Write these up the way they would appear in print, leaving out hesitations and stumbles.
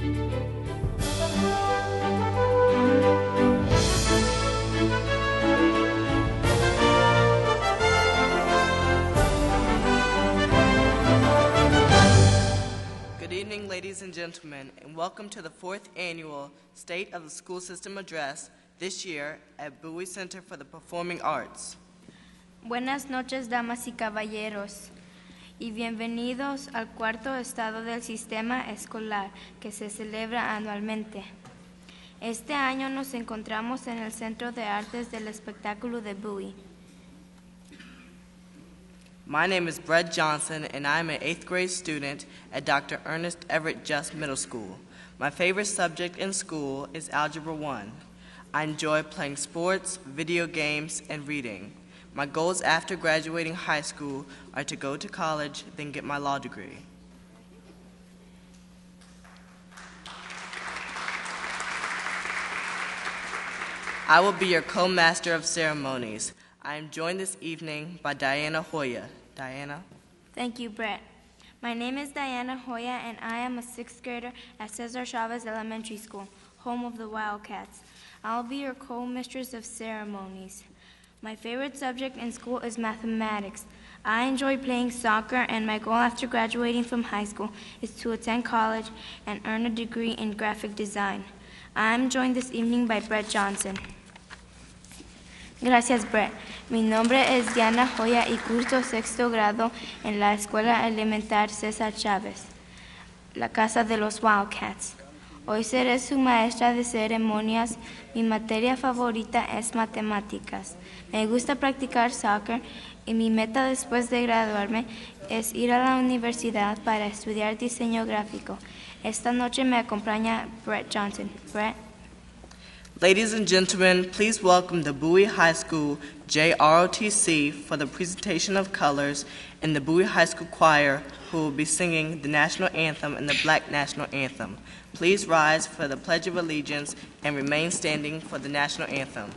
Good evening, ladies and gentlemen, and welcome to the 4th Annual State of the School System Address, this year at Bowie Center for the Performing Arts. Buenas noches, damas y caballeros, y bienvenidos al cuarto estado del sistema escolar que se celebra anualmente. Este año nos encontramos en el Centro de Artes del Espectáculo de Bowie. My name is Brett Johnson, and I am an 8th grade student at Dr. Ernest Everett Just Middle School. My favorite subject in school is Algebra 1. I enjoy playing sports, video games, and reading. My goals after graduating high school are to go to college, then get my law degree. I will be your co-master of ceremonies. I am joined this evening by Diana Hoya. Diana? Thank you, Brett. My name is Diana Hoya, and I am a 6th grader at Cesar Chavez Elementary School, home of the Wildcats. I'll be your co-mistress of ceremonies. My favorite subject in school is mathematics. I enjoy playing soccer, and my goal after graduating from high school is to attend college and earn a degree in graphic design. I am joined this evening by Brett Johnson. Gracias, Brett. Mi nombre es Diana Hoya y curso 6º grado en la Escuela Elemental Cesar Chavez, la casa de los Wildcats. Hoy seré su maestra de ceremonias. Mi materia favorita es matemáticas. Me gusta practicar soccer y mi meta después de graduarme es ir a la universidad para estudiar diseño gráfico. Esta noche me acompaña Brett Johnson. Brett? Ladies and gentlemen, please welcome the Bowie High School JROTC for the presentation of colors and the Bowie High School Choir, who will be singing the National Anthem and the Black National Anthem. Please rise for the Pledge of Allegiance and remain standing for the National Anthem.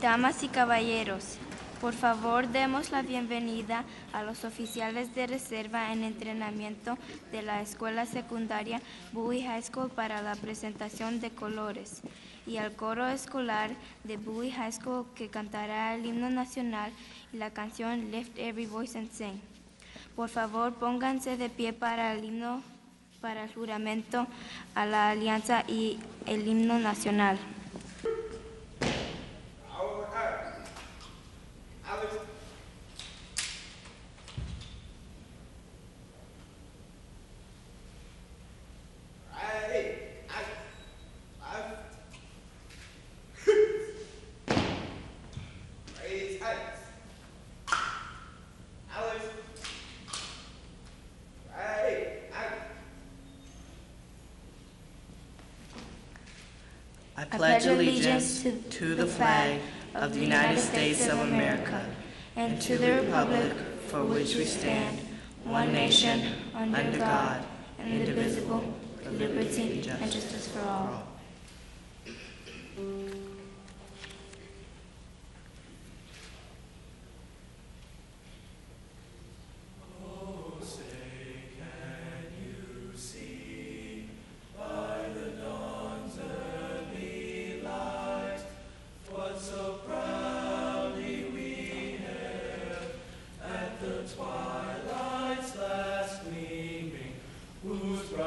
Damas y caballeros, por favor demos la bienvenida a los oficiales de reserva en entrenamiento de la escuela secundaria Bowie High School para la presentación de colores y al coro escolar de Bowie High School que cantará el himno nacional y la canción Lift Every Voice and Sing. Por favor, pónganse de pie para el himno, para el juramento a la alianza y el himno nacional. I pledge allegiance to the flag of the United States of America and to the republic for which we stand, one nation, under God, indivisible, with liberty and justice for all.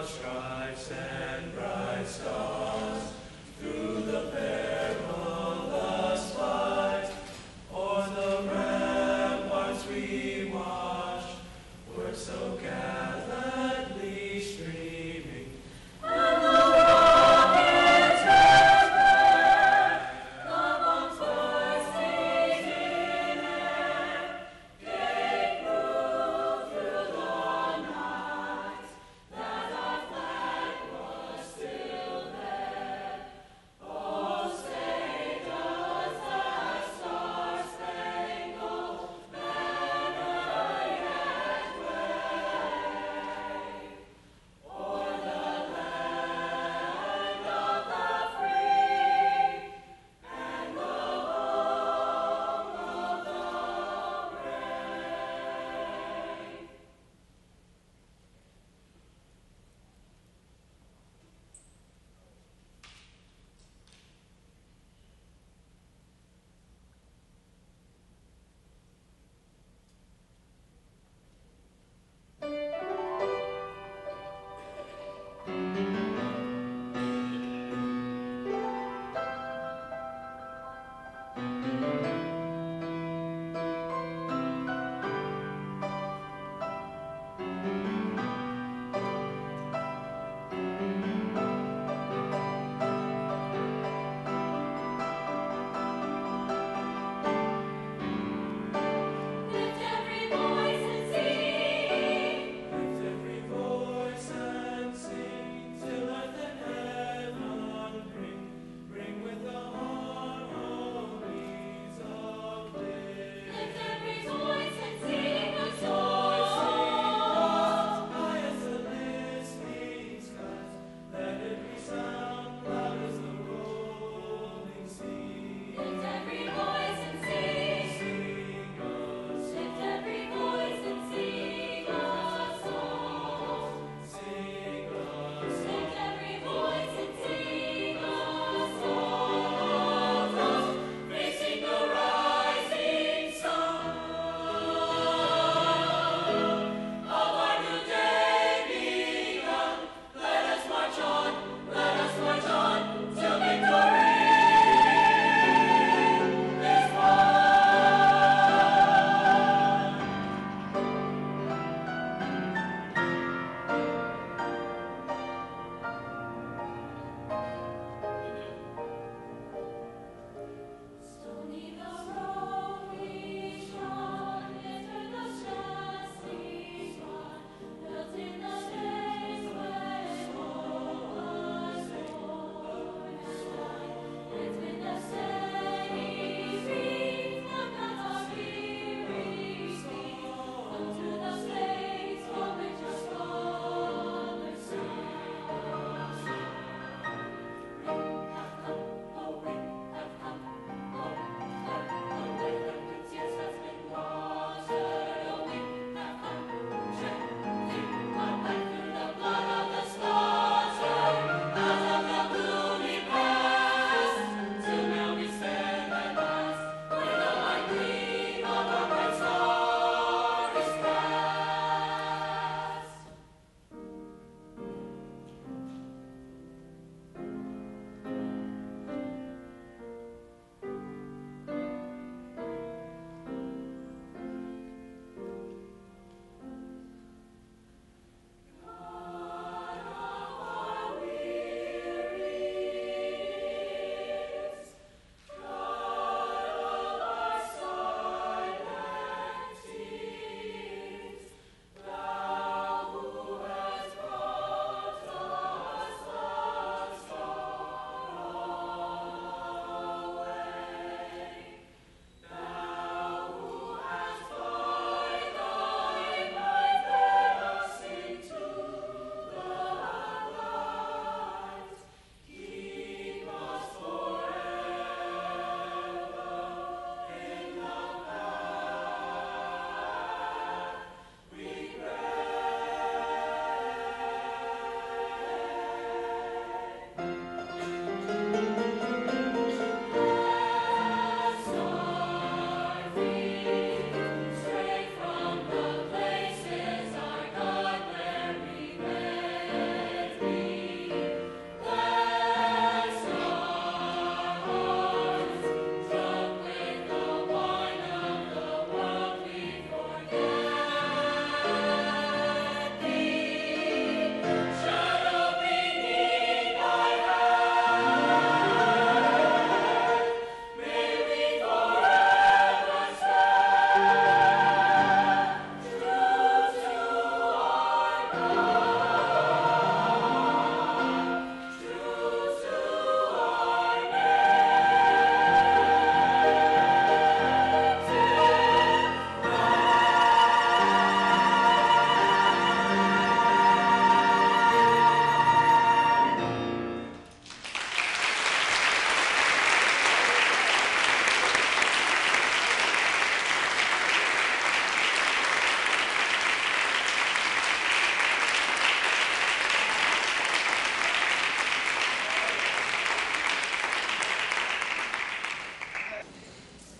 Stripes and bright stars through the perilous fight, o'er the ramparts we watched, were so gallantly streaming. And the rockets red, the bombs bursting in air, gave proof through the night that our flag was still there.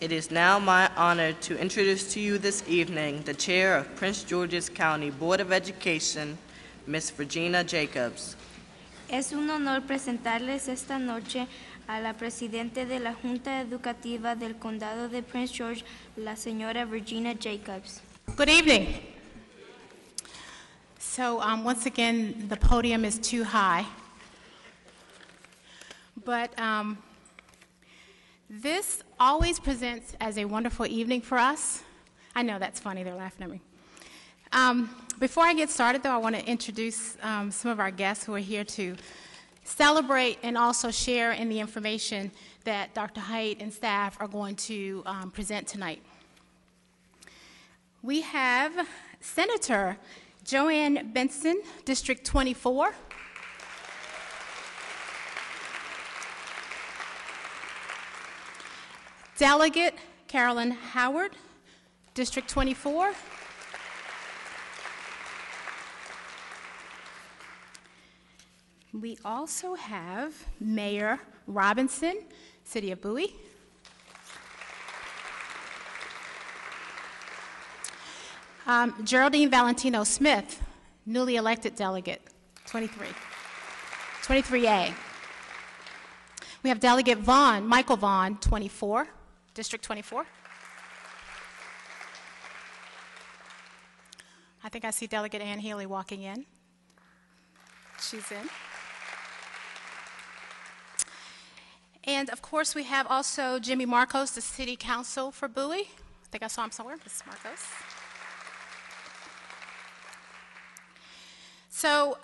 It is now my honor to introduce to you this evening the Chair of Prince George's County Board of Education, Ms. Regina Jacobs. Es un honor presentarles esta noche a la Presidente de la Junta Educativa del Condado de Prince George, la señora Regina Jacobs. Good evening. So once again, the podium is too high. But this always presents as a wonderful evening for us. I know that's funny, they're laughing at me. Before I get started, though, I want to introduce some of our guests who are here to celebrate and also share in the information that Dr. Haight and staff are going to present tonight. We have Senator Joanne Benson, District 24. Delegate Carolyn Howard, District 24. We also have Mayor Robinson, City of Bowie. Geraldine Valentino Smith, newly elected delegate, 23A. We have Delegate Vaughn, Michael Vaughn, 24, District 24. I think I see Delegate Ann Healy walking in. She's in. And of course, we have also Jimmy Marcos, the City Council for Bowie. I think I saw him somewhere, Mr. Marcos. So,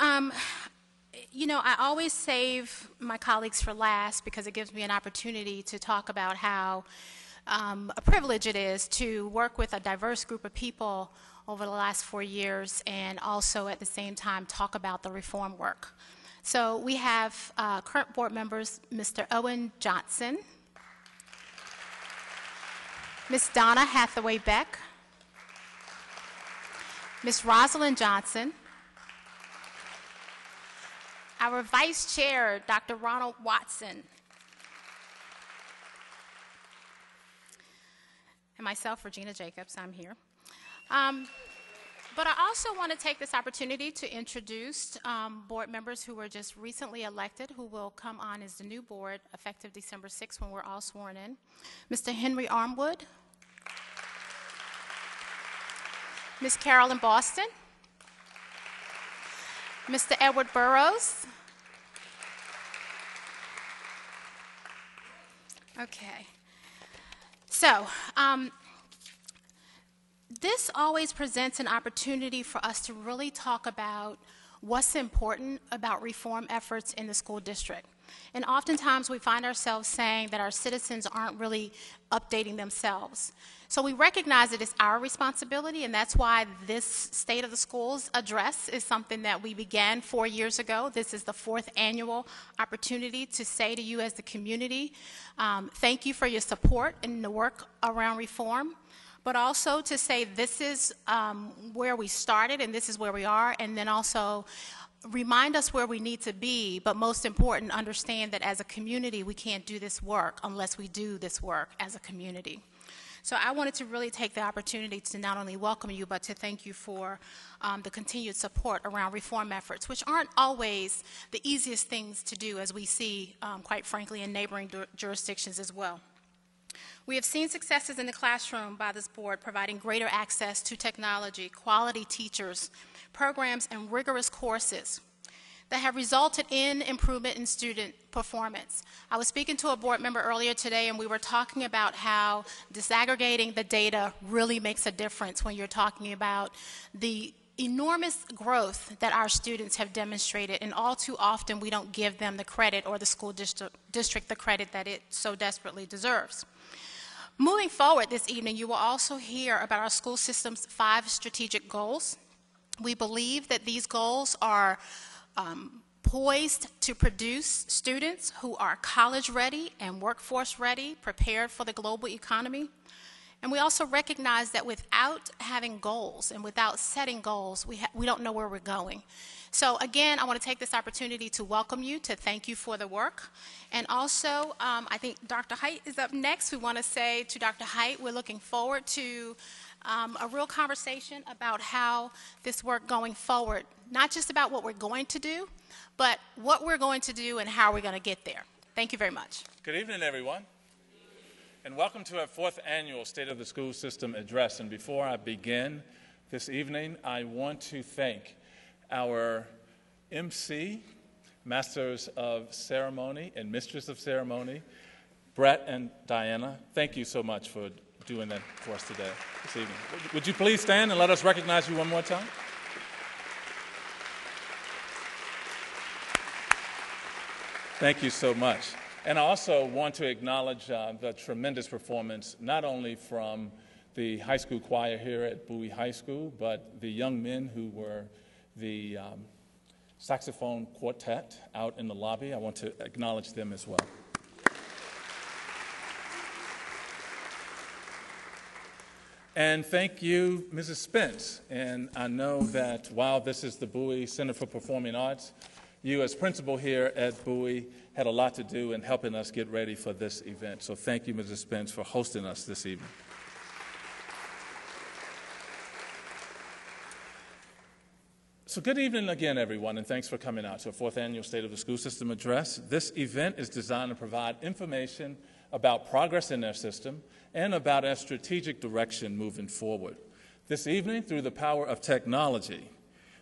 you know, I always save my colleagues for last because it gives me an opportunity to talk about how a privilege it is to work with a diverse group of people over the last 4 years and also at the same time talk about the reform work. So we have current board members, Mr. Owen Johnson, Ms. Donna Hathaway Beck, Ms. Rosalind Johnson, our Vice Chair, Dr. Ronald Watson, and myself, Regina Jacobs, I'm here. But I also want to take this opportunity to introduce board members who were just recently elected who will come on as the new board effective December 6th when we're all sworn in. Mr. Henry Armwood, Ms. Carolyn Boston, Mr. Edward Burrows. Okay. So, this always presents an opportunity for us to really talk about what's important about reform efforts in the school district. And oftentimes we find ourselves saying that our citizens aren't really updating themselves. So we recognize that it's our responsibility, and that's why this State of the Schools address is something that we began 4 years ago. This is the 4th annual opportunity to say to you as the community, thank you for your support in the work around reform, but also to say this is where we started and this is where we are, and then also remind us where we need to be, but most important, understand that as a community, we can't do this work unless we do this work as a community. So I wanted to really take the opportunity to not only welcome you, but to thank you for the continued support around reform efforts, which aren't always the easiest things to do, as we see, quite frankly, in neighboring jurisdictions as well. We have seen successes in the classroom by this board, providing greater access to technology, quality teachers, programs, and rigorous courses that have resulted in improvement in student performance. I was speaking to a board member earlier today, and we were talking about how disaggregating the data really makes a difference when you're talking about the enormous growth that our students have demonstrated, and all too often we don't give them the credit or the school district the credit that it so desperately deserves. Moving forward this evening, you will also hear about our school system's 5 strategic goals. We believe that these goals are poised to produce students who are college ready and workforce ready, prepared for the global economy. And we also recognize that without having goals and without setting goals, we don't know where we're going. So again, I want to take this opportunity to welcome you, to thank you for the work. And also, I think Dr. Height is up next. We want to say to Dr. Height, we're looking forward to a real conversation about how this work going forward, not just about what we're going to do, but what we're going to do and how we're going to get there. Thank you very much. Good evening, everyone, and welcome to our 4th annual State of the School System Address. And before I begin this evening, I want to thank our MC, Masters of Ceremony and Mistress of Ceremony, Brett and Diana. Thank you so much for doing that for us today, this evening. Would you please stand and let us recognize you one more time? Thank you so much. And I also want to acknowledge the tremendous performance, not only from the high school choir here at Bowie High School, but the young men who were the saxophone quartet out in the lobby. I want to acknowledge them as well. And thank you, Mrs. Spence. And I know that while this is the Bowie Center for Performing Arts, you as principal here at Bowie had a lot to do in helping us get ready for this event. So thank you, Mrs. Spence, for hosting us this evening. So good evening again, everyone, and thanks for coming out to our 4th Annual State of the School System Address. This event is designed to provide information about progress in their system and about our strategic direction moving forward. This evening, through the power of technology,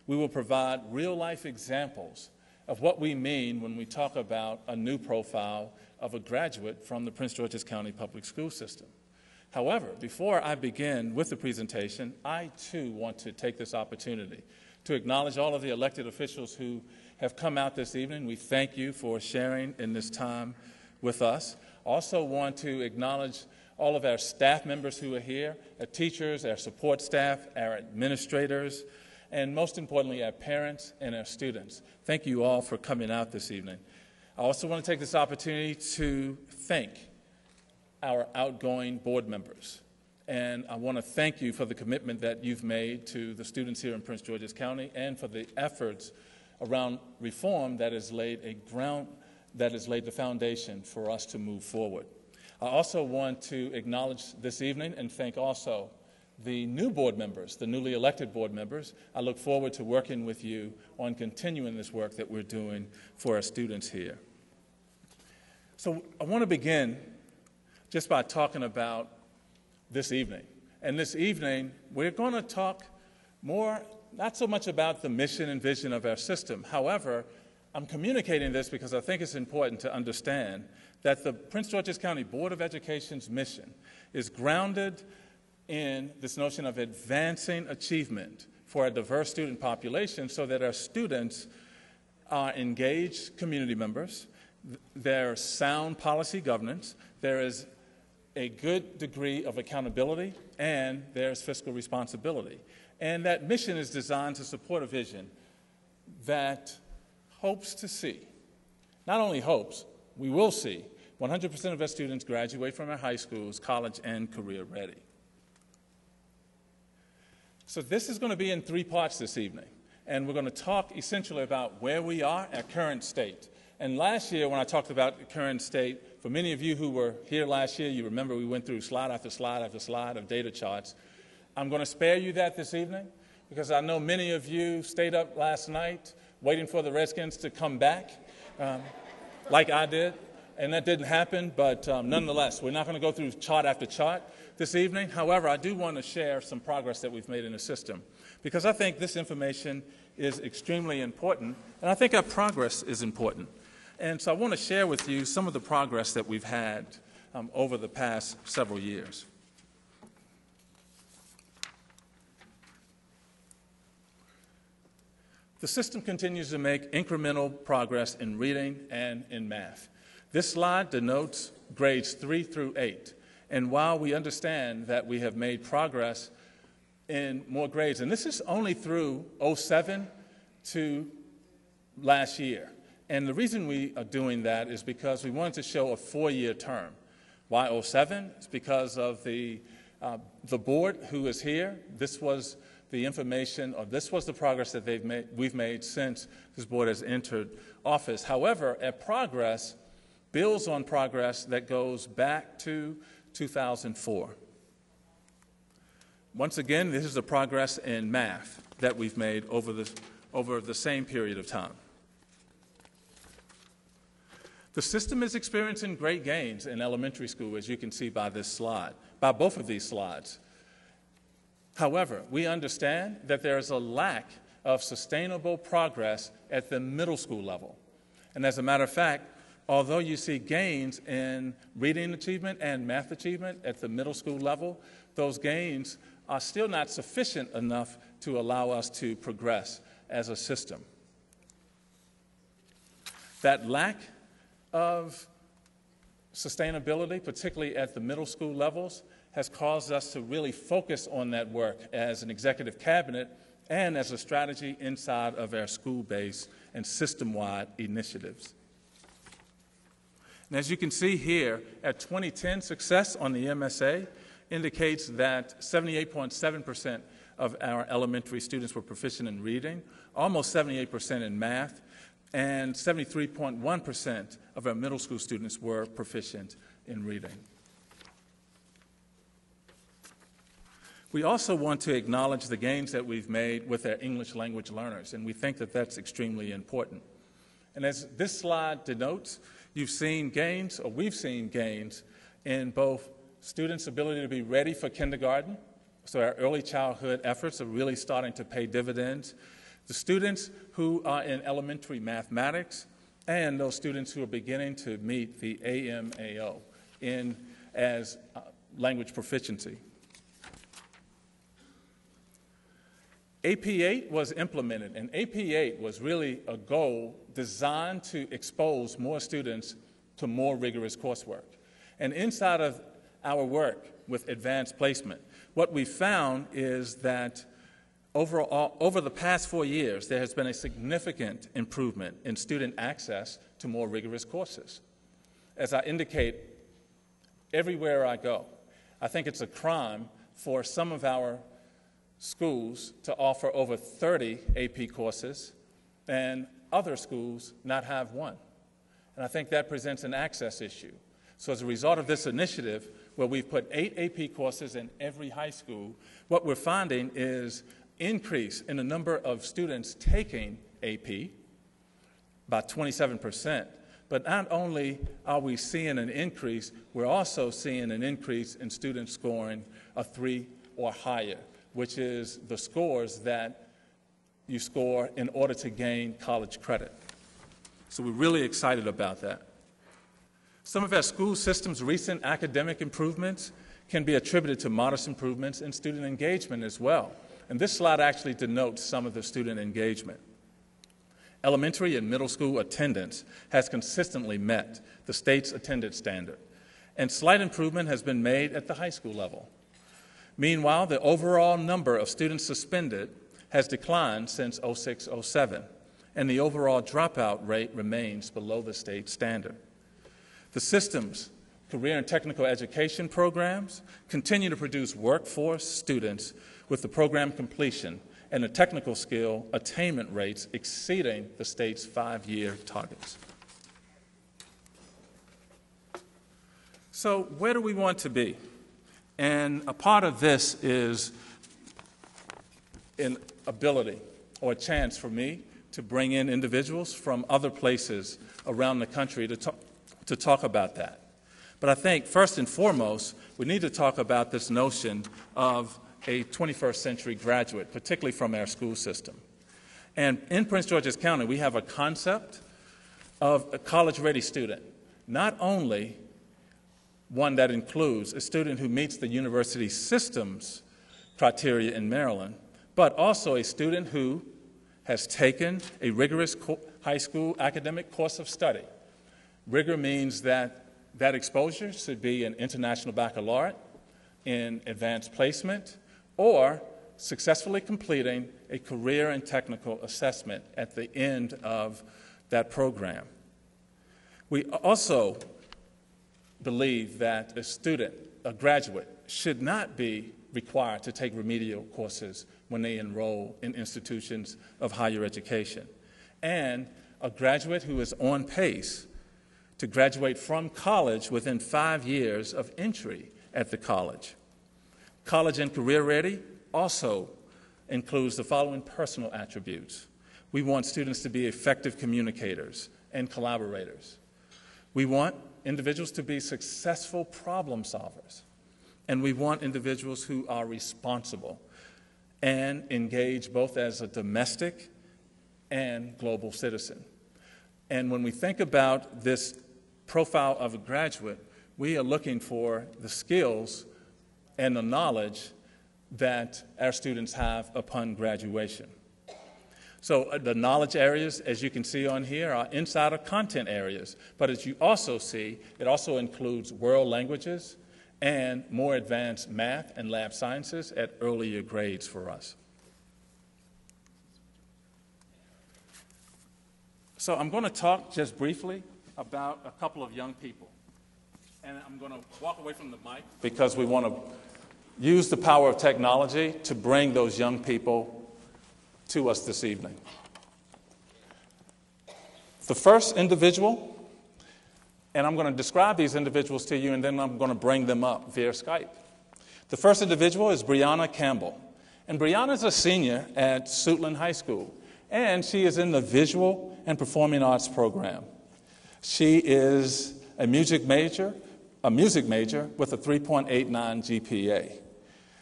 we will provide real-life examples of what we mean when we talk about a new profile of a graduate from the Prince George's County Public School System. However, before I begin with the presentation, I too want to take this opportunity to acknowledge all of the elected officials who have come out this evening. We thank you for sharing in this time with us. Also want to acknowledge all of our staff members who are here, our teachers, our support staff, our administrators, and most importantly, our parents and our students. Thank you all for coming out this evening. I also want to take this opportunity to thank our outgoing board members. And I want to thank you for the commitment that you've made to the students here in Prince George's County and for the efforts around reform that has laid the foundation for us to move forward. I also want to acknowledge this evening and thank also the new board members, the newly elected board members. I look forward to working with you on continuing this work that we're doing for our students here. So I want to begin just by talking about this evening. And this evening, we're going to talk more, not so much about the mission and vision of our system. However, I'm communicating this because I think it's important to understand that the Prince George's County Board of Education's mission is grounded in this notion of advancing achievement for a diverse student population so that our students are engaged community members, there's sound policy governance, there is a good degree of accountability, and there's fiscal responsibility. And that mission is designed to support a vision that hopes to see, not only hopes, we will see 100% of our students graduate from our high schools, college, and career ready. So this is going to be in 3 parts this evening, and we're going to talk essentially about where we are, our current state. And last year, when I talked about the current state, for many of you who were here last year, you remember we went through slide after slide after slide of data charts. I'm going to spare you that this evening because I know many of you stayed up last night waiting for the Redskins to come back, like I did, and that didn't happen, but nonetheless, we're not going to go through chart after chart this evening. However, I do want to share some progress that we've made in the system because I think this information is extremely important, and I think our progress is important. And so I want to share with you some of the progress that we've had over the past several years. The system continues to make incremental progress in reading and in math. This slide denotes grades 3 through 8. And while we understand that we have made progress in more grades, and this is only through 07 to last year. And the reason we are doing that is because we wanted to show a 4-year term. Why 07? It's because of the board who is here. This was the information, or this was the progress that we've made since this board has entered office. However, a progress builds on progress that goes back to 2004. Once again, this is the progress in math that we've made over the same period of time. The system is experiencing great gains in elementary school, as you can see by this slide, by both of these slides. However, we understand that there is a lack of sustainable progress at the middle school level. And as a matter of fact, although you see gains in reading achievement and math achievement at the middle school level, those gains are still not sufficient enough to allow us to progress as a system. That lack of sustainability, particularly at the middle school levels, has caused us to really focus on that work as an executive cabinet and as a strategy inside of our school-based and system-wide initiatives. And as you can see here, at 2010, success on the MSA indicates that 78.7% of our elementary students were proficient in reading, almost 78% in math, and 73.1% of our middle school students were proficient in reading. We also want to acknowledge the gains that we've made with our English language learners, and we think that that's extremely important. And as this slide denotes, you've seen gains, or we've seen gains, in both students' ability to be ready for kindergarten, so our early childhood efforts are really starting to pay dividends. The students who are in elementary mathematics, and those students who are beginning to meet the AMAO as language proficiency. AP8 was implemented, and AP8 was really a goal designed to expose more students to more rigorous coursework. And inside of our work with advanced placement, what we found is that over the past 4 years, there has been a significant improvement in student access to more rigorous courses. As I indicate, everywhere I go, I think it's a crime for some of our schools to offer over 30 AP courses and other schools not have one. And I think that presents an access issue. So as a result of this initiative, where we've put 8 AP courses in every high school, what we're finding is increase in the number of students taking AP by 27%. But not only are we seeing an increase, we're also seeing an increase in students scoring a 3 or higher, which is the scores that you score in order to gain college credit. So we're really excited about that. Some of our school system's recent academic improvements can be attributed to modest improvements in student engagement as well. And this slide actually denotes some of the student engagement. Elementary and middle school attendance has consistently met the state's attendance standard, and slight improvement has been made at the high school level. Meanwhile, the overall number of students suspended has declined since 06-07, and the overall dropout rate remains below the state standard. The system's career and technical education programs continue to produce workforce students with the program completion and the technical skill attainment rates exceeding the state's 5-year targets. So where do we want to be? And a part of this is an ability or a chance for me to bring in individuals from other places around the country to talk about that. But I think first and foremost, we need to talk about this notion of a 21st century graduate, particularly from our school system. And in Prince George's County, we have a concept of a college-ready student, not only one that includes a student who meets the university system's criteria in Maryland, but also a student who has taken a rigorous high school academic course of study. Rigor means that exposure should be an international baccalaureate in advanced placement or successfully completing a career and technical assessment at the end of that program. We also believe that a student, a graduate, should not be required to take remedial courses when they enroll in institutions of higher education, and a graduate who is on pace to graduate from college within 5 years of entry at the college. College and career ready also includes the following personal attributes. We want students to be effective communicators and collaborators. We want individuals to be successful problem solvers. And we want individuals who are responsible and engage both as a domestic and global citizen. And when we think about this profile of a graduate, we are looking for the skills and the knowledge that our students have upon graduation. So the knowledge areas, as you can see on here, are insider content areas. But as you also see, it also includes world languages and more advanced math and lab sciences at earlier grades for us. So I'm going to talk just briefly about a couple of young people. And I'm going to walk away from the mic because we want to use the power of technology to bring those young people to us this evening. The first individual, and I'm going to describe these individuals to you, and then I'm going to bring them up via Skype. The first individual is Brianna Campbell. And Brianna is a senior at Suitland High School, and she is in the Visual and Performing Arts program. She is a music major with a 3.89 GPA.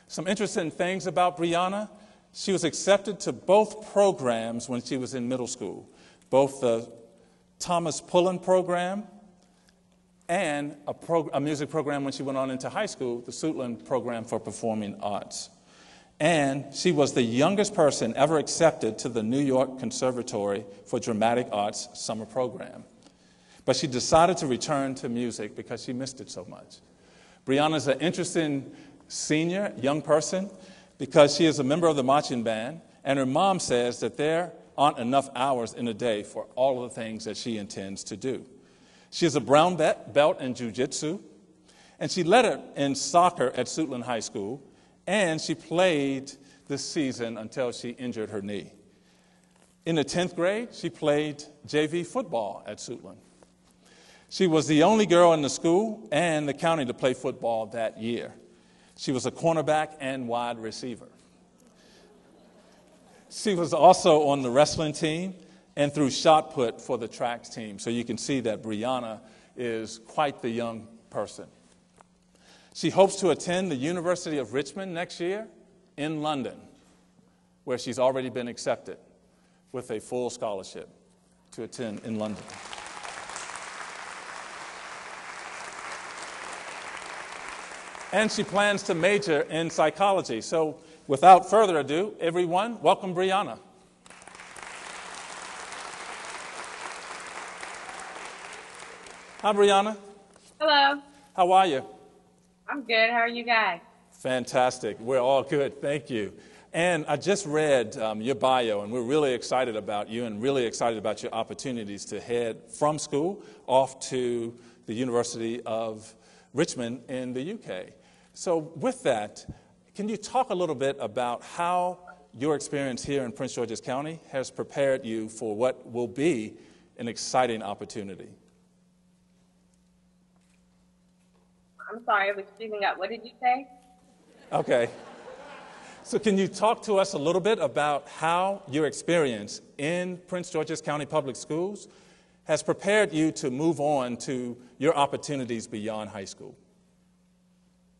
Some interesting things about Brianna: she was accepted to both programs when she was in middle school, both the Thomas Pullen program and a music program when she went on into high school, the Suitland program for performing arts. And she was the youngest person ever accepted to the New York Conservatory for Dramatic Arts summer program. But she decided to return to music because she missed it so much. Brianna is an interesting senior, young person, because she is a member of the marching band, and her mom says that there aren't enough hours in a day for all of the things that she intends to do. She is a brown belt in jiu-jitsu, and she led it in soccer at Suitland High School, and she played this season until she injured her knee. In the 10th grade, she played JV football at Suitland. She was the only girl in the school and the county to play football that year. She was a cornerback and wide receiver. She was also on the wrestling team and threw shot put for the track team. So you can see that Brianna is quite the young person. She hopes to attend the University of Richmond next year in London, where she's already been accepted with a full scholarship to attend in London. And she plans to major in psychology. So without further ado, everyone, welcome Brianna. Hi, Brianna. Hello. How are you? I'm good. How are you guys? Fantastic. We're all good. Thank you. And I just read your bio, and we're really excited about you and really excited about your opportunities to head from school off to the University of Richmond in the UK. So with that, can you talk a little bit about how your experience here in Prince George's County has prepared you for what will be an exciting opportunity? I'm sorry, I was speaking up. What did you say? Okay. So can you talk to us a little bit about how your experience in Prince George's County Public Schools has prepared you to move on to your opportunities beyond high school?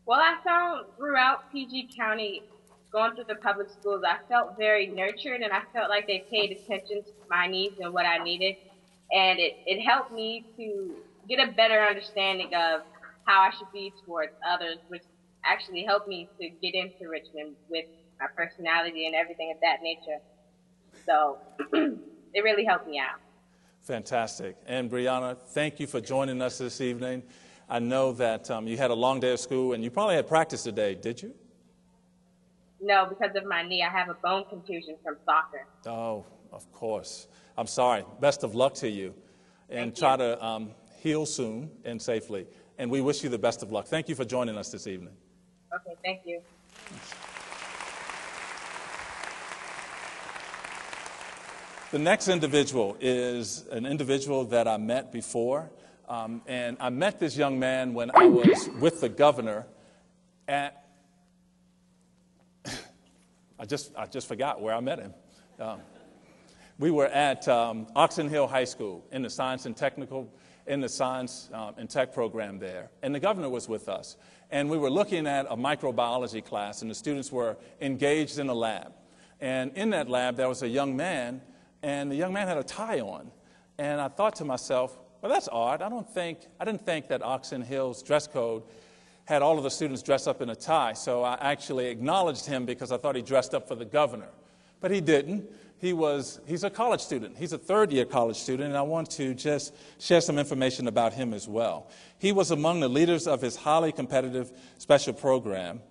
Well, I found throughout PG County, going through the public schools, I felt very nurtured, and I felt like they paid attention to my needs and what I needed. And it helped me to get a better understanding of how I should be towards others, which actually helped me to get into Richmond with my personality and everything of that nature. So it really helped me out. Fantastic. And Brianna, thank you for joining us this evening. I know that you had a long day of school, and you probably had practice today, did you? No, because of my knee. I have a bone contusion from soccer. Oh, of course. I'm sorry. Best of luck to you. And try to heal soon and safely. And we wish you the best of luck. Thank you for joining us this evening. Okay, thank you. The next individual is an individual that I met before. And I met this young man when I was with the governor at, I just forgot where I met him. We were at Oxon Hill High School in the science and tech program there. And the governor was with us. And we were looking at a microbiology class, and the students were engaged in a lab. And in that lab, there was a young man, and the young man had a tie on. And I thought to myself, well, that's odd. I didn't think that Oxon Hill's dress code had all of the students dressed up in a tie. So I actually acknowledged him because I thought he dressed up for the governor. But he didn't. He's a college student. He's a third-year college student, and I want to just share some information about him as well. He was among the leaders of his highly competitive special program,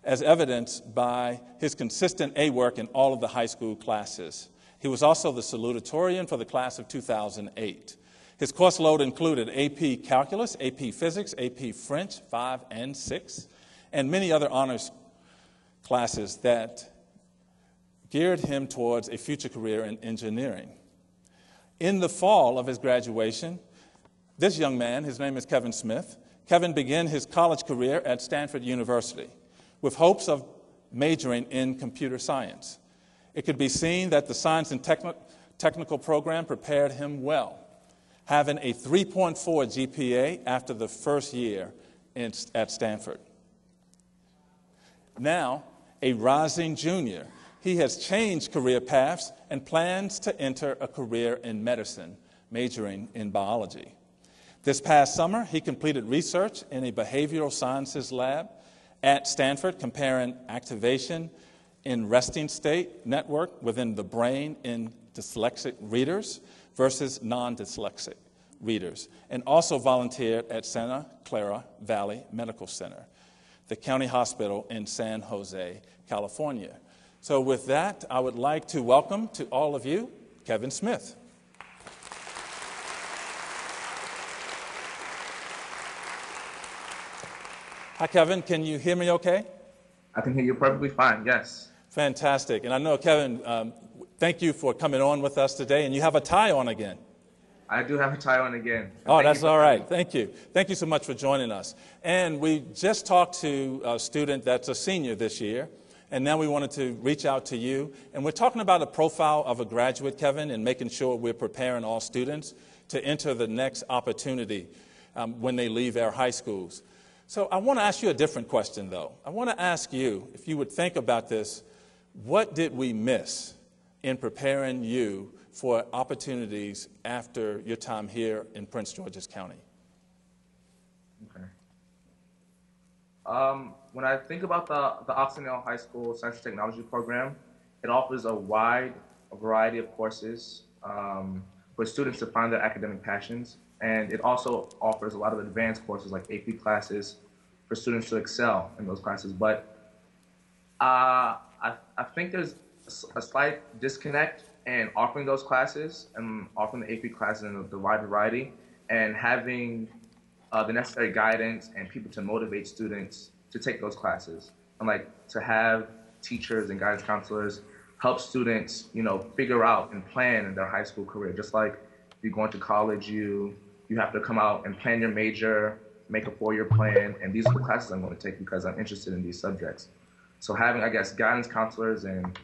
as evidenced by his consistent A work in all of the high school classes. He was also the salutatorian for the class of 2008. His course load included AP Calculus, AP Physics, AP French, 5 and 6, and many other honors classes that geared him towards a future career in engineering. In the fall of his graduation, this young man, his name is Kevin Smith, Kevin began his college career at Stanford University with hopes of majoring in computer science. It could be seen that the science and technical program prepared him well, having a 3.4 GPA after the first year at Stanford. Now, a rising junior, he has changed career paths and plans to enter a career in medicine, majoring in biology. This past summer, he completed research in a behavioral sciences lab at Stanford, comparing activation in resting state network within the brain in dyslexic readers versus non-dyslexic readers, and also volunteered at Santa Clara Valley Medical Center, the county hospital in San Jose, California. So with that, I would like to welcome to all of you, Kevin Smith. Hi, Kevin. Can you hear me okay? I can hear you perfectly fine, yes. Fantastic. And I know, Kevin, thank you for coming on with us today. And you have a tie on again. I do have a tie on again. Oh, that's all right. Thank you. Thank you so much for joining us. And we just talked to a student that's a senior this year. And now we wanted to reach out to you. And we're talking about a profile of a graduate, Kevin, and making sure we're preparing all students to enter the next opportunity when they leave our high schools. So I want to ask you a different question, though. I want to ask you, if you would think about this, what did we miss in preparing you for opportunities after your time here in Prince George's County? Okay. When I think about the Oxon Hill High School Science and Technology program, it offers a wide variety of courses for students to find their academic passions. And it also offers a lot of advanced courses like AP classes for students to excel in those classes. But I think there's a slight disconnect in offering those classes and offering the AP classes in the wide variety and having the necessary guidance and people to motivate students to take those classes. And like to have teachers and guidance counselors help students, figure out and plan in their high school career. Just like if you're going to college, you have to come out and plan your major, make a 4-year plan, and these are the classes I'm going to take because I'm interested in these subjects. So having, guidance counselors and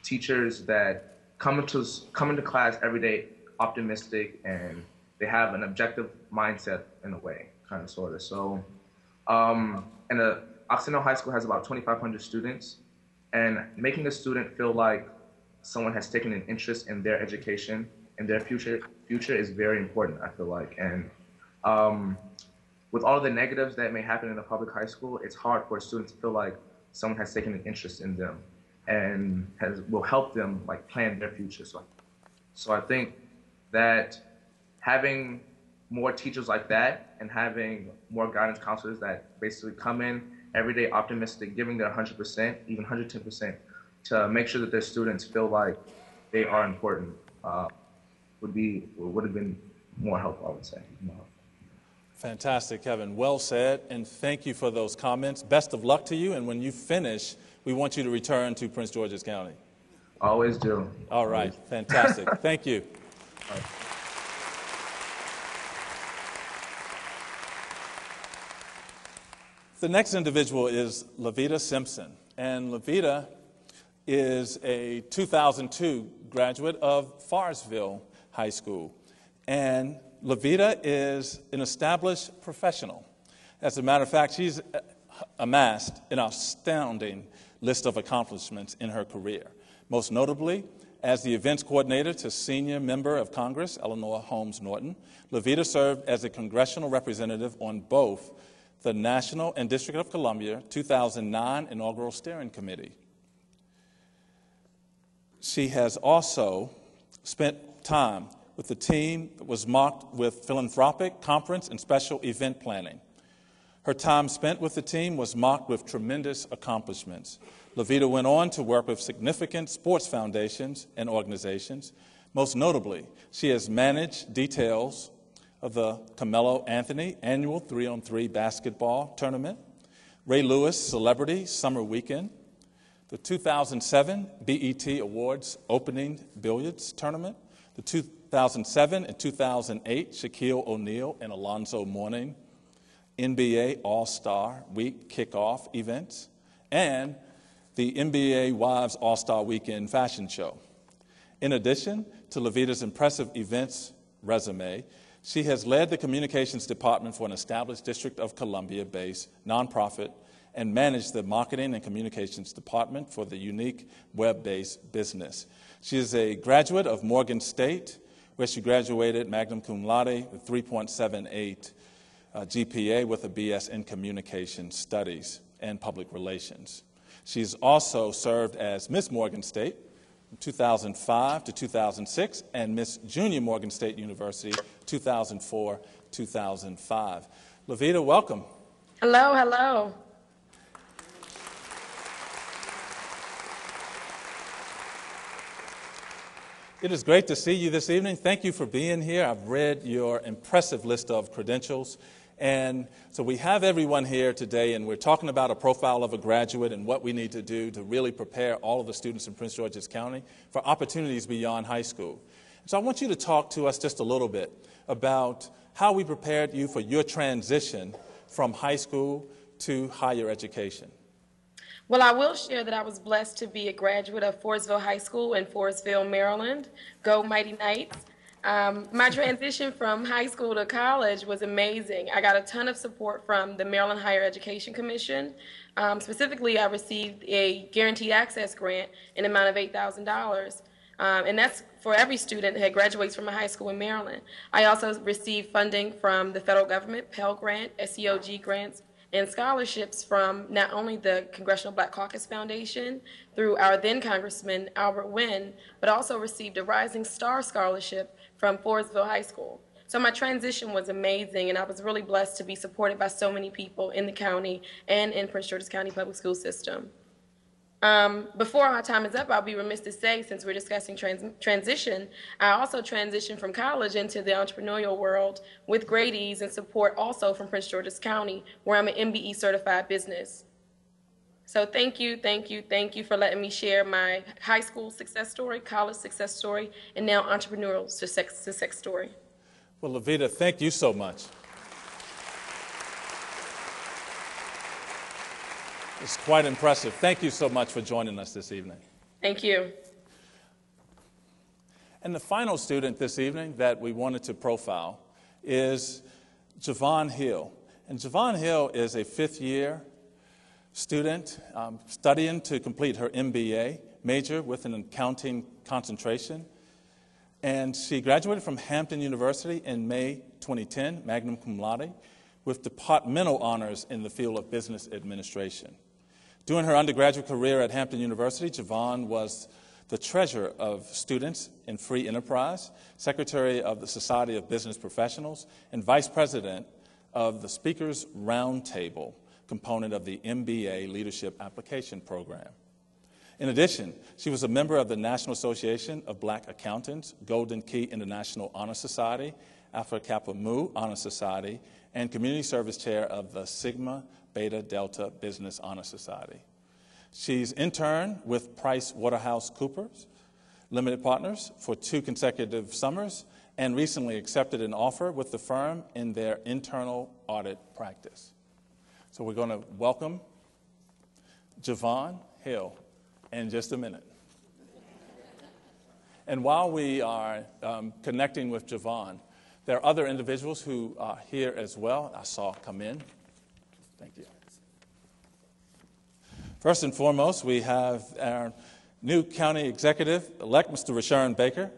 teachers that come into class every day optimistic and they have an objective mindset in a way, kind of, sort of. So, and the Oxon Hill High School has about 2,500 students, and making a student feel like someone has taken an interest in their education and their future is very important, I feel like. And with all the negatives that may happen in a public high school, it's hard for students to feel like someone has taken an interest in them and will help them plan their future. So I think that having more teachers like that and having more guidance counselors that basically come in every day optimistic, giving their 100%, even 110%, to make sure that their students feel like they are important would have been more helpful, I would say. Fantastic, Kevin. Well said, and thank you for those comments. Best of luck to you, and when you finish, we want you to return to Prince George's County. Always do. All right, fantastic. Thank you. The next individual is Lavita Simpson, and Lavita is a 2002 graduate of Forestville High School, and Lavita is an established professional. As a matter of fact, she's amassed an astounding list of accomplishments in her career. Most notably, as the events coordinator to senior member of Congress, Eleanor Holmes Norton, Lavita served as a congressional representative on both the National and District of Columbia 2009 Inaugural Steering Committee. She has also spent time with the team that was marked with philanthropic, conference, and special event planning. Her time spent with the team was marked with tremendous accomplishments. Lavita went on to work with significant sports foundations and organizations. Most notably, she has managed details of the Carmelo Anthony annual 3-on-3 basketball tournament, Ray Lewis Celebrity Summer Weekend, the 2007 BET Awards opening billiards tournament, the 2007 and 2008 Shaquille O'Neal and Alonzo Mourning NBA All-Star Week kickoff events, and the NBA Wives All-Star Weekend fashion show. In addition to Lavita's impressive events resume, she has led the communications department for an established District of Columbia-based nonprofit and managed the marketing and communications department for the unique web-based business. She is a graduate of Morgan State, where she graduated magna cum laude with 3.78 GPA with a BS in Communication Studies and Public Relations. She's also served as Miss Morgan State from 2005 to 2006 and Miss Junior Morgan State University 2004-2005. Lavita, welcome. Hello, hello. It is great to see you this evening. Thank you for being here. I've read your impressive list of credentials. And so we have everyone here today, and we're talking about a profile of a graduate and what we need to do to really prepare all of the students in Prince George's County for opportunities beyond high school. So I want you to talk to us just a little bit about how we prepared you for your transition from high school to higher education. Well, I will share that I was blessed to be a graduate of Forestville High School in Forestville, Maryland. Go Mighty Knights. My transition from high school to college was amazing. I got a ton of support from the Maryland Higher Education Commission. Specifically, I received a guaranteed access grant in the amount of $8,000. And that's for every student that graduates from a high school in Maryland. I also received funding from the federal government, Pell Grant, SEOG grants, and scholarships from not only the Congressional Black Caucus Foundation through our then Congressman Albert Wynn, but also received a Rising Star Scholarship from Forestville High School. So my transition was amazing, and I was really blessed to be supported by so many people in the county and in Prince George's County Public School System. Before my time is up, I'll be remiss to say, since we're discussing transition, I also transitioned from college into the entrepreneurial world with great ease and support also from Prince George's County, where I'm an MBE certified business. So thank you for letting me share my high school success story, college success story, and now entrepreneurial success story. Well, Lavita, thank you so much. It's quite impressive. Thank you so much for joining us this evening. Thank you. And the final student this evening that we wanted to profile is Javon Hill. And Javon Hill is a fifth-year student studying to complete her MBA major with an accounting concentration. And she graduated from Hampton University in May 2010, magna cum laude, with departmental honors in the field of business administration. During her undergraduate career at Hampton University, Javon was the treasurer of students in free enterprise, secretary of the Society of Business Professionals, and vice president of the Speakers Roundtable component of the MBA Leadership Application Program. In addition, she was a member of the National Association of Black Accountants, Golden Key International Honor Society, Alpha Kappa Mu Honor Society, and community service chair of the Sigma Beta Delta Business Honor Society. She's interned with PricewaterhouseCoopers Limited Partners for 2 consecutive summers and recently accepted an offer with the firm in their internal audit practice. So we're going to welcome Javon Hill in just a minute. And while we are connecting with Javon, there are other individuals who are here as well. I saw come in. Thank you. First and foremost, we have our new county executive-elect, Mr. Rashawn Baker.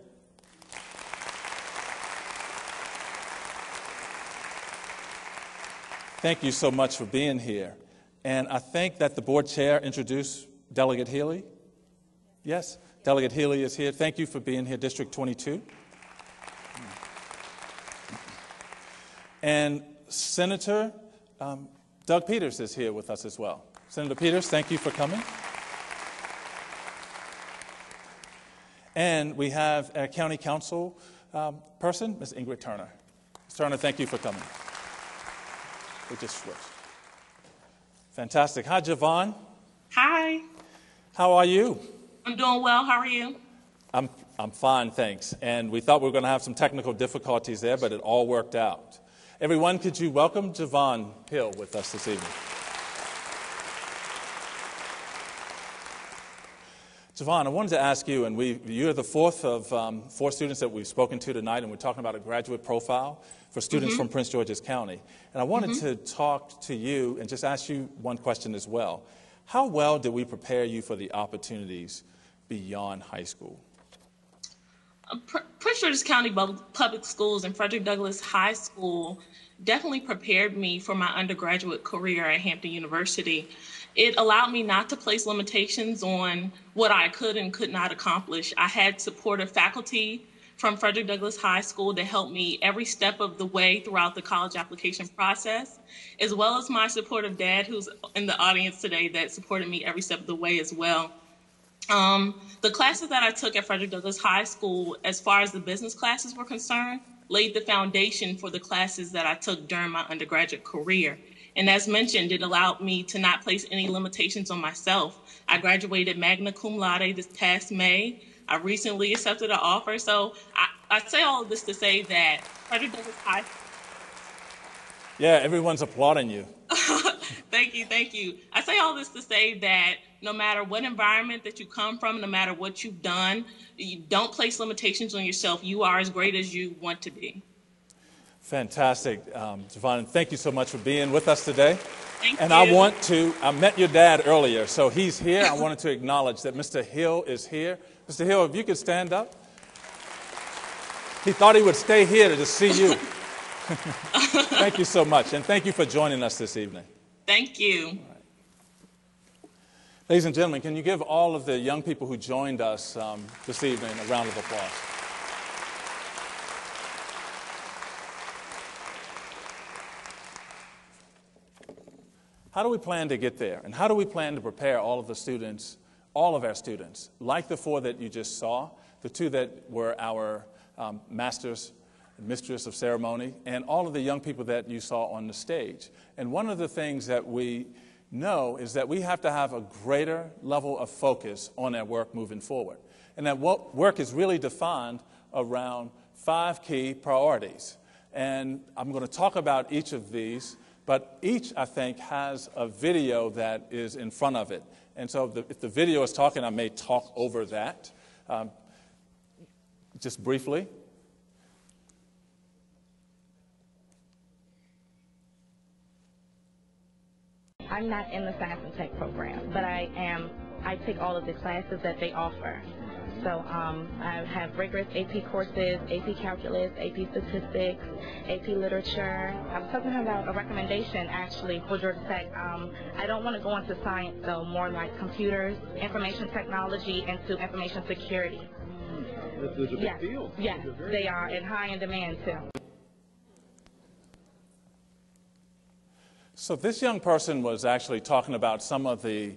Thank you so much for being here. And I think that the board chair introduced Delegate Healy. Yes, Delegate Healy is here. Thank you for being here, District 22. And Senator Doug Peters is here with us as well. Senator Peters, thank you for coming. And we have our county council person, Ms. Ingrid Turner. Ms. Turner, thank you for coming. We just switched. Fantastic. Hi, Javon. Hi. How are you? I'm doing well. How are you? I'm fine, thanks. And we thought we were going to have some technical difficulties there, but it all worked out. Everyone, could you welcome Javon Hill with us this evening? Javon, I wanted to ask you, and you're the fourth of 4 students that we've spoken to tonight, and we're talking about a graduate profile for students from Prince George's County. And I wanted to talk to you and just ask you one question as well. How well did we prepare you for the opportunities beyond high school? Prince George's County Public Schools and Frederick Douglass High School definitely prepared me for my undergraduate career at Hampton University. It allowed me not to place limitations on what I could and could not accomplish. I had supportive faculty from Frederick Douglass High School that helped me every step of the way throughout the college application process, as well as my supportive dad, who's in the audience today, that supported me every step of the way as well. The classes that I took at Frederick Douglass High School, as far as the business classes were concerned, laid the foundation for the classes that I took during my undergraduate career. And as mentioned, it allowed me to not place any limitations on myself. I graduated magna cum laude this past May. I recently accepted an offer. So I say all of this to say that Frederick Douglass High. Yeah, everyone's applauding you. Thank you, thank you. I say all this to say that no matter what environment that you come from, no matter what you've done, you don't place limitations on yourself. You are as great as you want to be. Fantastic, Javon. Thank you so much for being with us today. Thank and you. I met your dad earlier, so he's here. I wanted to acknowledge that Mr. Hill is here. Mr. Hill, if you could stand up. He thought he would stay here to just see you. Thank you so much, and thank you for joining us this evening. Thank you. All right. Ladies and gentlemen, can you give all of the young people who joined us this evening a round of applause? How do we plan to get there? And how do we plan to prepare all of the students, all of our students, like the 4 that you just saw, the 2 that were our masters and mistress of ceremony, and all of the young people that you saw on the stage? And one of the things that we know is that we have to have a greater level of focus on our work moving forward. And that work is really defined around 5 key priorities. And I'm going to talk about each of these, but each, I think, has a video that is in front of it. And so if the video is talking, I may talk over that. Just briefly. I'm not in the science and tech program, but I take all of the classes that they offer. So I have rigorous AP courses, AP Calculus, AP Statistics, AP Literature. I was talking about a recommendation, actually, for Georgia Tech. I don't want to go into science, though, more like computers, information technology, and to information security. This is a big deal. Yes, they are, and high in demand, too. So this young person was actually talking about some of the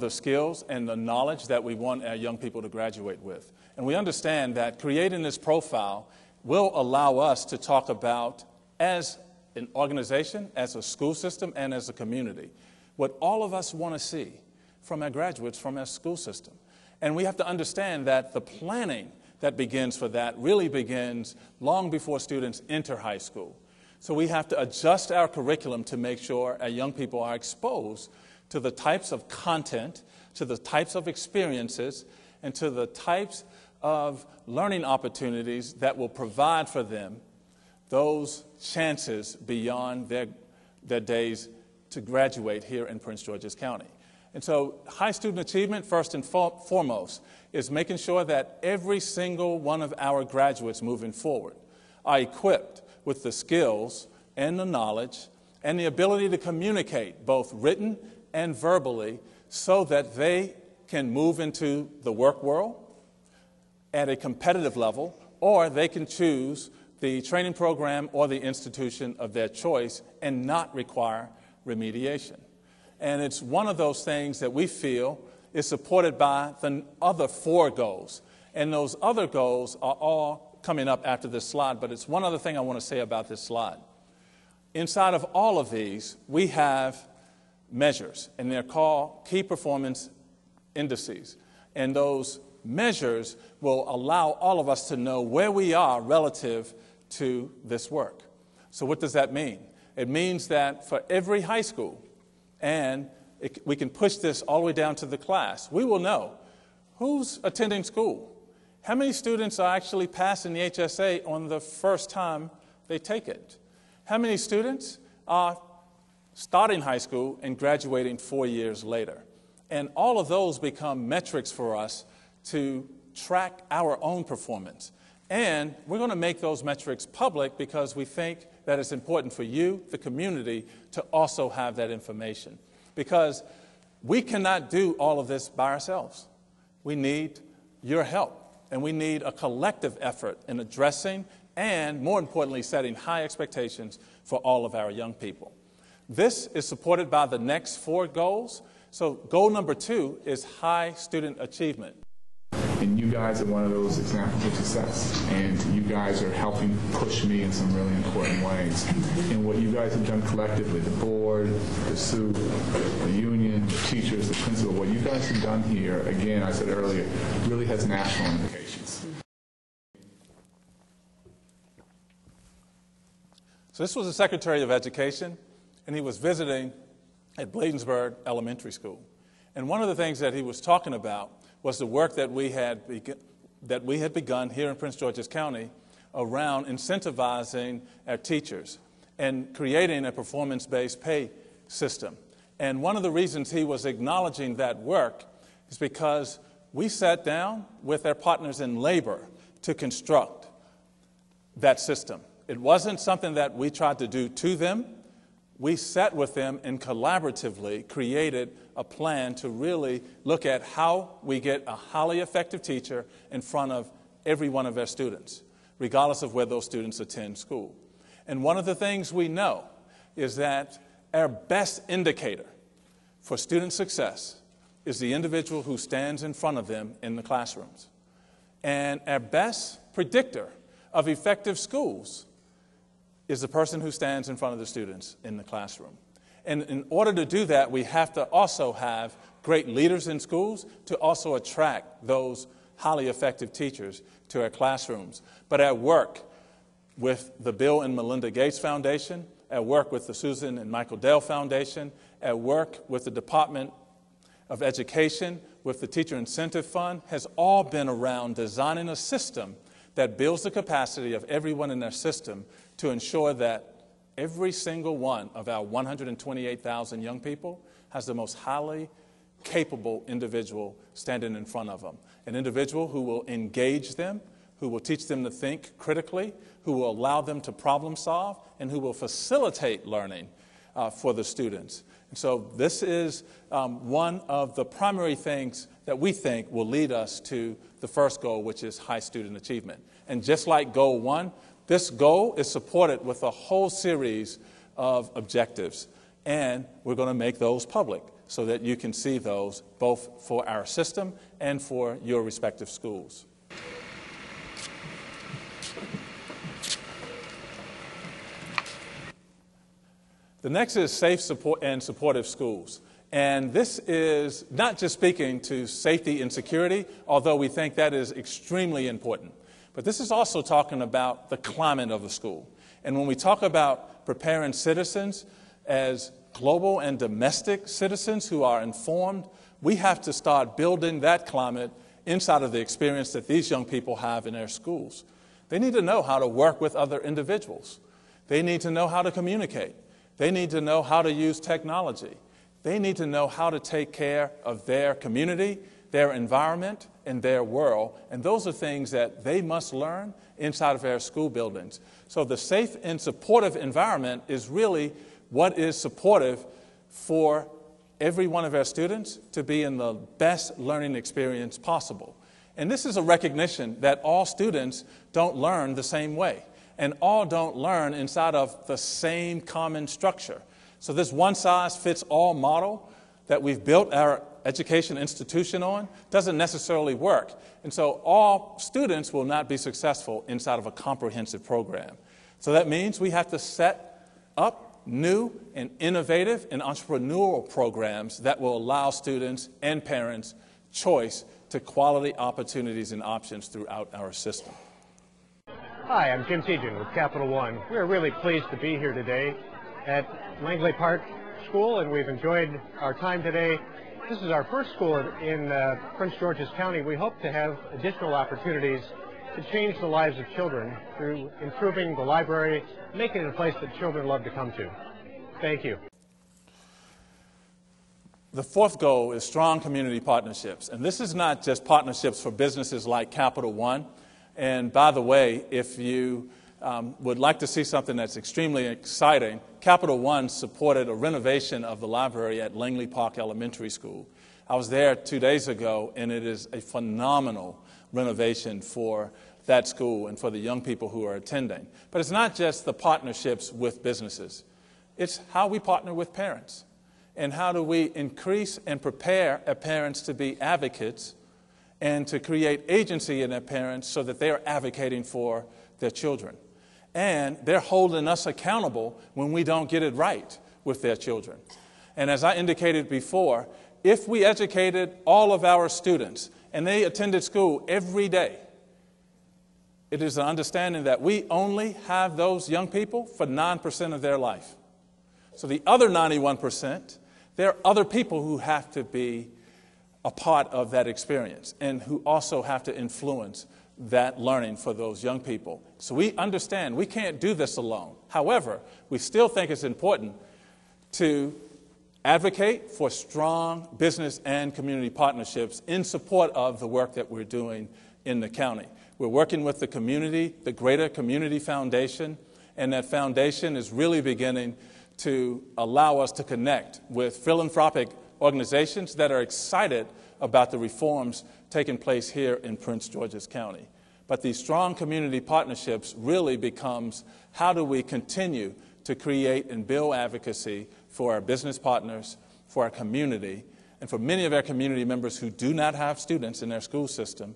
skills and the knowledge that we want our young people to graduate with. And we understand that creating this profile will allow us to talk about, as an organization, as a school system, and as a community, what all of us want to see. from our graduates from our school system. And we have to understand that the planning that begins for that really begins long before students enter high school. So we have to adjust our curriculum to make sure our young people are exposed to the types of content, to the types of experiences, and to the types of learning opportunities that will provide for them those chances beyond their days to graduate here in Prince George's County. And so high student achievement, first and foremost, is making sure that every single one of our graduates moving forward are equipped with the skills and the knowledge and the ability to communicate both written and verbally so that they can move into the work world at a competitive level, or they can choose the training program or the institution of their choice and not require remediation. And it's one of those things that we feel is supported by the other 4 goals. And those other goals are all coming up after this slide, but it's one other thing I want to say about this slide. Inside of all of these, we have measures, and they're called key performance indices. And those measures will allow all of us to know where we are relative to this work. So what does that mean? It means that for every high school, and we can push this all the way down to the class, we will know who's attending school, how many students are actually passing the HSA on the first time they take it, how many students are starting high school and graduating 4 years later. And all of those become metrics for us to track our own performance. And we're going to make those metrics public because we think that it's important for you, the community, to also have that information. Because we cannot do all of this by ourselves. We need your help, and we need a collective effort in addressing and, more importantly, setting high expectations for all of our young people. This is supported by the next 4 goals. So goal number 2 is high student achievement. And you guys are one of those examples of success. And you guys are helping push me in some really important ways. And what you guys have done collectively, the board, the SUE, the union, the teachers, the principal, what you guys have done here, again, I said earlier, really has national implications. So this was the Secretary of Education, and he was visiting at Bladensburg Elementary School. And one of the things that he was talking about was the work that we had begun here in Prince George's County around incentivizing our teachers and creating a performance-based pay system. And one of the reasons he was acknowledging that work is because we sat down with our partners in labor to construct that system. It wasn't something that we tried to do to them. We sat with them and collaboratively created a plan to really look at how we get a highly effective teacher in front of every one of our students, regardless of where those students attend school. And one of the things we know is that our best indicator for student success is the individual who stands in front of them in the classrooms. And our best predictor of effective schools is the person who stands in front of the students in the classroom. And in order to do that, we have to also have great leaders in schools to also attract those highly effective teachers to our classrooms. But our work with the Bill and Melinda Gates Foundation, our work with the Susan and Michael Dell Foundation, our work with the Department of Education, with the Teacher Incentive Fund, has all been around designing a system that builds the capacity of everyone in our system to ensure that every single one of our 128,000 young people has the most highly capable individual standing in front of them. An individual who will engage them, who will teach them to think critically, who will allow them to problem solve, and who will facilitate learning for the students. And so this is one of the primary things that we think will lead us to the first goal, which is high student achievement. And just like goal 1, this goal is supported with a whole series of objectives. And we're going to make those public so that you can see those both for our system and for your respective schools. The next is safe, support, and supportive schools. And this is not just speaking to safety and security, although we think that is extremely important. But this is also talking about the climate of the school. And when we talk about preparing citizens as global and domestic citizens who are informed, we have to start building that climate inside of the experience that these young people have in their schools. They need to know how to work with other individuals. They need to know how to communicate. They need to know how to use technology. They need to know how to take care of their community, their environment, and their world. And those are things that they must learn inside of their school buildings. So the safe and supportive environment is really what is supportive for every one of our students to be in the best learning experience possible. And this is a recognition that all students don't learn the same way, and all don't learn inside of the same common structure. So this one-size-fits-all model that we've built our education institution on doesn't necessarily work. And so all students will not be successful inside of a comprehensive program. So that means we have to set up new and innovative and entrepreneurial programs that will allow students and parents choice to quality opportunities and options throughout our system. Hi, I'm Jim Tejan with Capital One. We're really pleased to be here today at Langley Park School, and we've enjoyed our time today. This is our first school in Prince George's County. We hope to have additional opportunities to change the lives of children through improving the library, making it a place that children love to come to. Thank you. The fourth goal is strong community partnerships. And this is not just partnerships for businesses like Capital One. And by the way, if you would like to see something that's extremely exciting, Capital One supported a renovation of the library at Langley Park Elementary School. I was there 2 days ago, and it is a phenomenal renovation for that school and for the young people who are attending. But it's not just the partnerships with businesses. It's how we partner with parents. And how do we increase and prepare our parents to be advocates and to create agency in their parents so that they are advocating for their children. And they're holding us accountable when we don't get it right with their children. And as I indicated before, if we educated all of our students and they attended school every day, it is an understanding that we only have those young people for 9% of their life. So the other 91%, there are other people who have to be a part of that experience and who also have to influence that learning for those young people. So we understand we can't do this alone. However, we still think it's important to advocate for strong business and community partnerships in support of the work that we're doing in the county. We're working with the community, the Greater Community Foundation, and that foundation is really beginning to allow us to connect with philanthropic organizations that are excited about the reforms taking place here in Prince George's County. But these strong community partnerships really becomes how do we continue to create and build advocacy for our business partners, for our community, and for many of our community members who do not have students in their school system,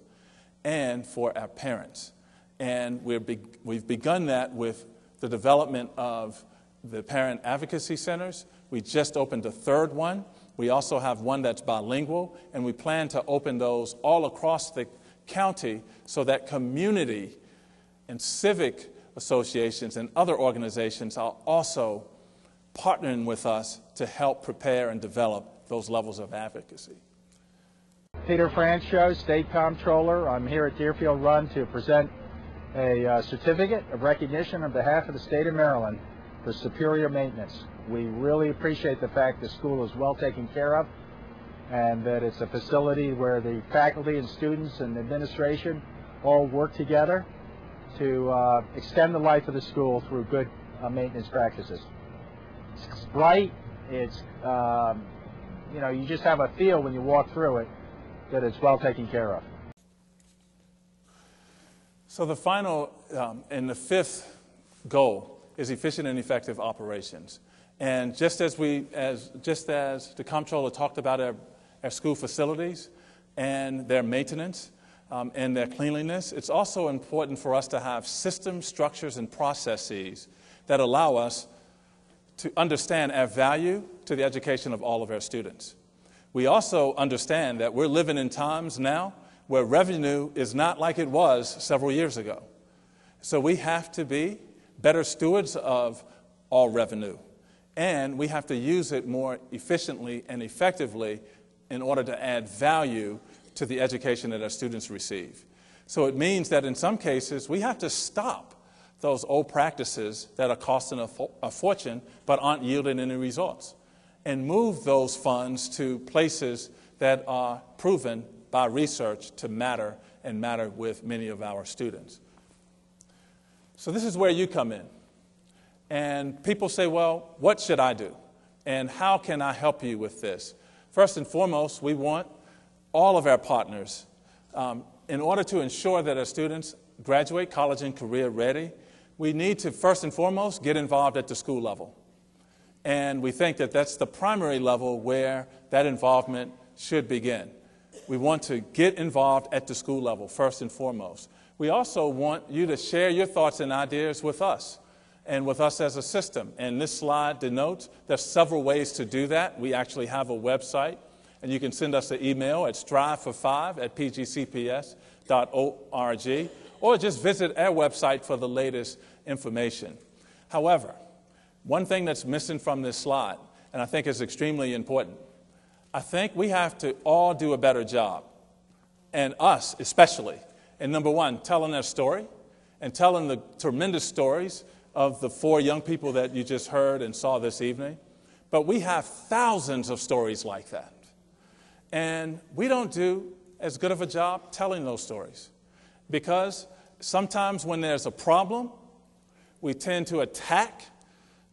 and for our parents. And we've begun that with the development of the parent advocacy centers. We just opened a third one. We also have one that's bilingual, and we plan to open those all across the county so that community and civic associations and other organizations are also partnering with us to help prepare and develop those levels of advocacy. Peter Francho, State Comptroller. I'm here at Deerfield Run to present a certificate of recognition on behalf of the state of Maryland for superior maintenance. We really appreciate the fact the school is well taken care of and that it's a facility where the faculty and students and administration all work together to extend the life of the school through good maintenance practices. It's bright, it's, you just have a feel when you walk through it that it's well taken care of. So the final and the fifth goal is efficient and effective operations. And just as the comptroller talked about our school facilities and their maintenance and their cleanliness, it's also important for us to have systems, structures, and processes that allow us to understand add value to the education of all of our students. We also understand that we're living in times now where revenue is not like it was several years ago. So we have to be better stewards of all revenue, and we have to use it more efficiently and effectively in order to add value to the education that our students receive. So it means that in some cases we have to stop those old practices that are costing a fortune but aren't yielding any results, and move those funds to places that are proven by research to matter and matter with many of our students. So this is where you come in. And people say, well, what should I do? And how can I help you with this? First and foremost, we want all of our partners, in order to ensure that our students graduate college and career ready, we need to first and foremost get involved at the school level. And we think that that's the primary level where that involvement should begin. We want to get involved at the school level first and foremost. We also want you to share your thoughts and ideas with us and with us as a system. And this slide denotes there's several ways to do that. We actually have a website, and you can send us an email at strivefor5@pgcps.org, or just visit our website for the latest information. However, one thing that's missing from this slide, and I think is extremely important, I think we have to all do a better job, and us especially, in number one, telling their story and telling the tremendous stories of the 4 young people that you just heard and saw this evening. But we have thousands of stories like that. And we don't do as good of a job telling those stories, because sometimes when there's a problem, we tend to attack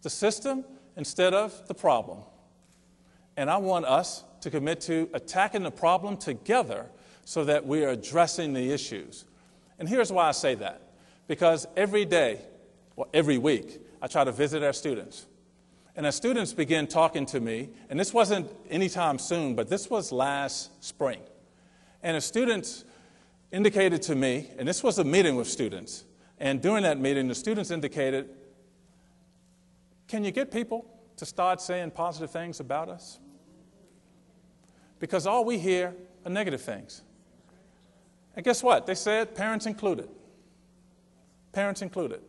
the system instead of the problem. And I want us to commit to attacking the problem together so that we are addressing the issues. And here's why I say that. Because every day, or every week, I try to visit our students. And as students begin talking to me, and this wasn't anytime soon, but this was last spring. And as students indicated to me, and this was a meeting with students, and during that meeting, the students indicated, can you get people to start saying positive things about us? Because all we hear are negative things. And guess what? They said parents included. Parents included.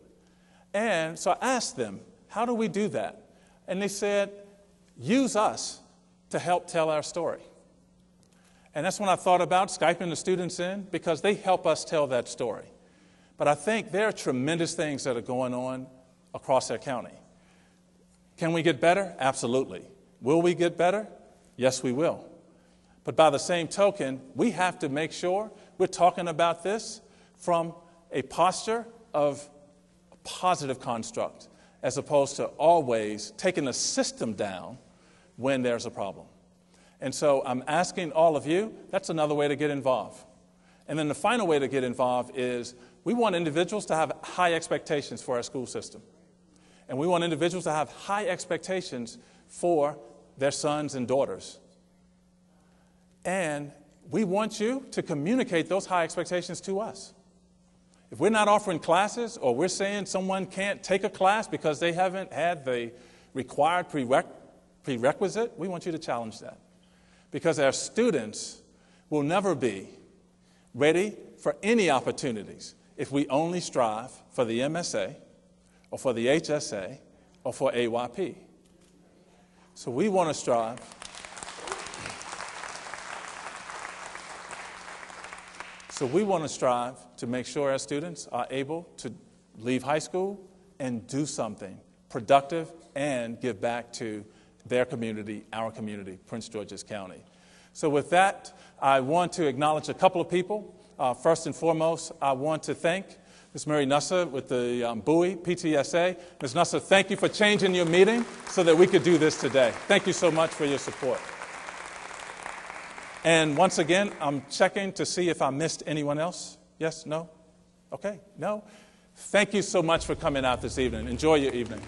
And so I asked them, how do we do that? And they said, use us to help tell our story. And that's when I thought about Skyping the students in, because they help us tell that story. But I think there are tremendous things that are going on across our county. Can we get better? Absolutely. Will we get better? Yes, we will. But by the same token, we have to make sure we're talking about this from a posture of a positive construct, as opposed to always taking the system down when there's a problem. And so I'm asking all of you, that's another way to get involved. And then the final way to get involved is we want individuals to have high expectations for our school system. And we want individuals to have high expectations for their sons and daughters. And we want you to communicate those high expectations to us. If we're not offering classes, or we're saying someone can't take a class because they haven't had the required prerequisite, we want you to challenge that. Because our students will never be ready for any opportunities if we only strive for the MSA, or for the HSA, or for AYP. So we want to strive. So we want to strive to make sure our students are able to leave high school and do something productive and give back to their community, our community, Prince George's County. So with that, I want to acknowledge a couple of people. First and foremost, I want to thank Ms. Mary Nusser with the Bowie PTSA. Ms. Nusser, thank you for changing your meeting so that we could do this today. Thank you so much for your support. And once again, I'm checking to see if I missed anyone else. Yes? No? Okay? No? Thank you so much for coming out this evening. Enjoy your evening.